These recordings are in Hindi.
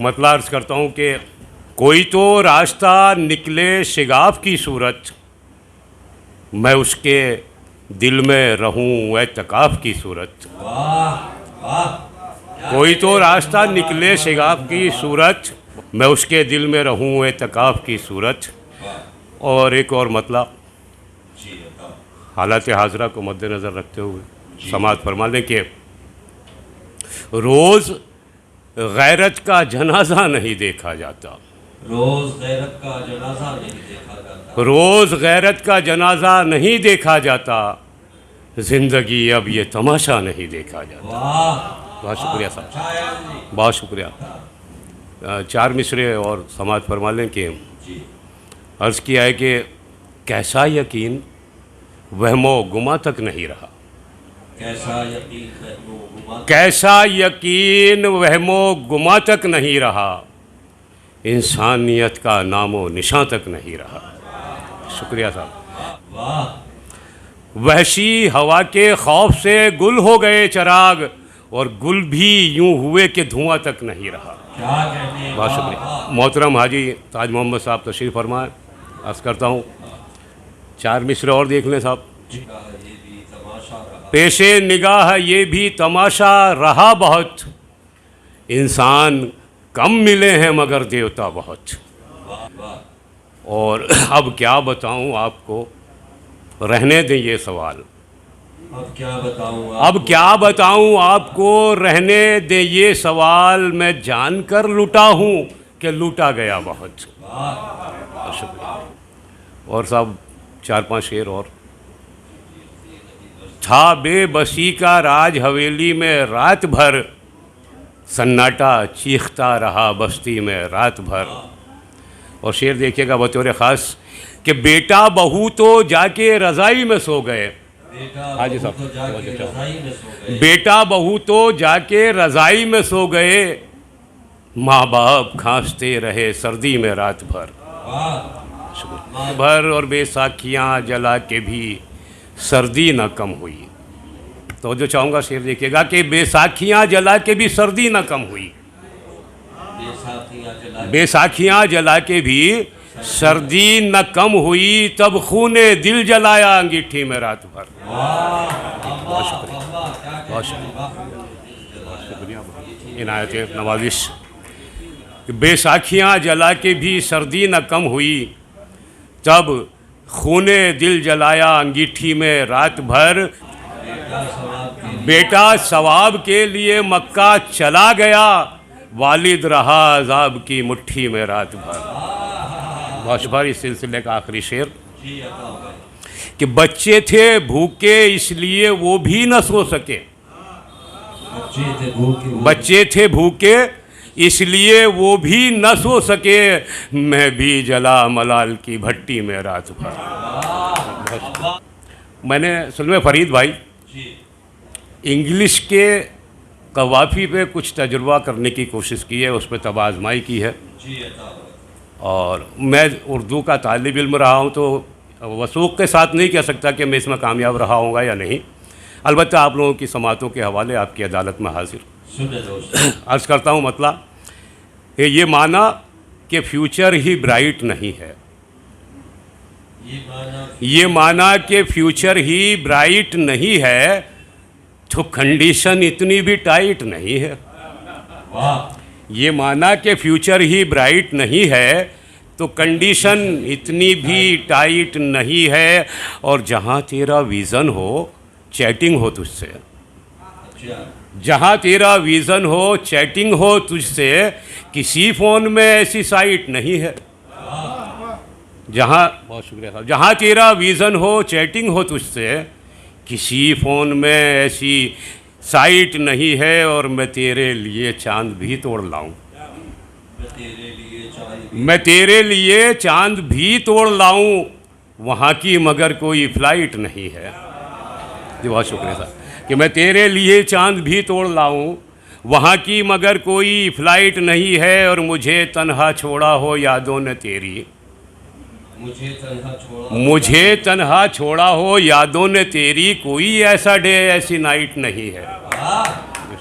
मतलब अर्ज़ करता हूँ कि कोई तो रास्ता निकले शिगाफ की सूरत, मैं उसके दिल में रहूँ एतकाफ़ की सूरत। कोई तो रास्ता निकले शिगाफ की सूरत, मैं उसके दिल में रहूँ एतकाफ़ की सूरत। और एक और मतलब हालात हाजरा को मद्देनज़र रखते हुए समाअत फरमा लें कि रोज़ गैरत का जनाजा नहीं देखा जाता, रोज़ गैरत का जनाजा नहीं देखा जाता, रोज़ गैरत का जनाजा नहीं देखा जाता, ज़िंदगी अब ये तमाशा नहीं देखा जाता। बहुत शुक्रिया साहब, बहुत शुक्रिया। चार मिसरे और समाअत फरमा लें कि अर्ज़ किया है कि कैसा यकीन वहमो गुमा तक नहीं रहा, कैसा यकीन वहमो गुमा, कैसा यकीन वहमो गुमा तक नहीं रहा, इंसानियत का नामो निशान तक नहीं रहा। शुक्रिया साहब। वहशी हवा के खौफ से गुल हो गए चिराग, और गुल भी यूं हुए कि धुआं तक नहीं रहा। बहुत शुक्रिया। मोहतरम हाजी ताज मोहम्मद साहब तशरीफ़ फरमाए। अर्ज़ करता हूँ चार मिसरे और देख लें साहब। पेशे निगाह ये भी तमाशा रहा बहुत, इंसान कम मिले हैं मगर देवता बहुत। और अब क्या बताऊं आपको, रहने दें ये सवाल। अब क्या बताऊं, अब क्या बताऊं आपको, रहने दें ये सवाल। मैं जानकर लुटा हूं कि लूटा गया बहुत। शुक्रिया। और साहब चार पांच शेर और। था बेबसी का राज हवेली में रात भर, सन्नाटा चीखता रहा बस्ती में रात भर। और शेर देखिएगा बतौर ख़ास कि बेटा बहू तो जाके रज़ाई में सो गए। हाजी साहब, बेटा बहू तो जाके रज़ाई में सो गए, माँ बाप खांसते रहे सर्दी में रात भर। भर और बैसाखियाँ जला के भी सर्दी न कम हुई। तो जो चाहूँगा शेर देखिएगा कि बैसाखियाँ जला के भी सर्दी न कम हुई, बैसाखियाँ जला के भी सर्दी न कम हुई, तब खूने दिल जलाया अंगीठी में रात भर। बहुत शुक्रिया, बहुत शुक्रिया इनायत नवाजिश। बैसाखियाँ जला के भी सर्दी न कम हुई, तब खूने दिल जलाया अंगीठी में रात भर। बेटा सवाब के लिए मक्का चला गया, वालिद रहा अज़ाब की मुट्ठी में रात भर। बहुत बार इस सिलसिले का आखिरी शेर कि बच्चे थे भूखे इसलिए वो भी न सो सके, बच्चे थे भूखे इसलिए वो भी न सो सके, मैं भी जला मलाल की भट्टी में रात भर। मैंने सलमे फरीद भाई इंग्लिश के कवाफ़ी पे कुछ तजुर्बा करने की कोशिश की है, उस पर तब आजमाई की है। और मैं उर्दू का तालिब इल्म रहा हूँ, तो वसूख के साथ नहीं कह सकता कि मैं इसमें कामयाब रहा हूँगा या नहीं। अलबत्ता आप लोगों की समातों के हवाले आपकी अदालत में हाजिर अर्ज़ करता हूँ। मतलब ये माना कि फ्यूचर ही ब्राइट नहीं है, ये माना कि फ्यूचर ही ब्राइट नहीं है, तो कंडीशन इतनी भी टाइट नहीं है। ये माना कि फ्यूचर ही ब्राइट नहीं है, तो कंडीशन इतनी भी टाइट नहीं है। और जहाँ तेरा विज़न हो चैटिंग हो तुझसे, जहाँ तेरा विज़न हो चैटिंग हो तुझसे, किसी फ़ोन में ऐसी साइट नहीं है। जहाँ, बहुत शुक्रिया साहब, जहाँ तेरा विज़न हो चैटिंग हो तुझसे, किसी फ़ोन में ऐसी साइट नहीं है। और मैं तेरे लिए चांद भी तोड़ लाऊं, मैं तेरे लिए चांद भी तोड़ लाऊं, वहाँ की मगर कोई फ़्लाइट नहीं है। जी बहुत शुक्रिया साहब कि मैं तेरे लिए चांद भी तोड़ लाऊं, वहाँ की मगर कोई फ़्लाइट नहीं है। और मुझे तन्हा छोड़ा हो यादों ने तेरी, मुझे तन्हा छोड़ा हो यादों ने तेरी, कोई ऐसा डे ऐसी नाइट नहीं है।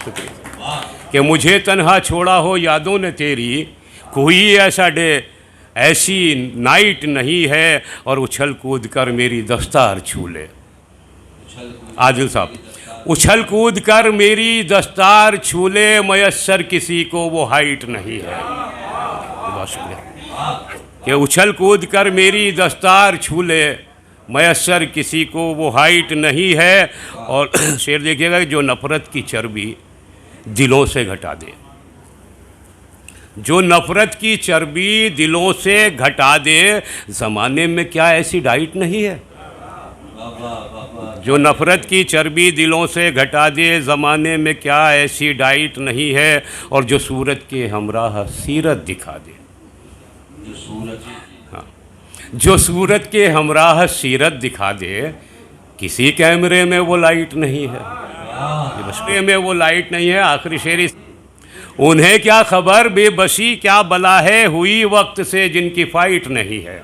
शुक्रिया। कि मुझे तन्हा छोड़ा हो यादों ने तेरी, कोई ऐसा डे ऐसी नाइट नहीं है, और उछल कूद कर मेरी दस्तार छू ले। आदिल साहब, उछल कूद कर मेरी दस्तार छू ले, मयस्सर किसी को वो हाइट नहीं है। बहुत शुक्रिया। कि उछल कूद कर मेरी दस्तार छू ले, मयस्सर किसी को वो हाइट नहीं है। और शेर देखिएगा, जो नफ़रत की चर्बी दिलों से घटा दे, जो नफ़रत की चर्बी दिलों से घटा दे, ज़माने में क्या ऐसी डाइट नहीं है। जो नफ़रत की चर्बी दिलों से घटा दे, ज़माने में क्या ऐसी डाइट नहीं है। और जो सूरत के हमराह सीरत दिखा दे, हाँ, जो सूरत के हमराह सीरत दिखा दे, किसी कैमरे में वो लाइट नहीं है, कैमरे में वो लाइट नहीं है। आखिरी शेर, उन्हें क्या खबर बेबसी क्या बला है, हुई वक्त से जिनकी फाइट नहीं है।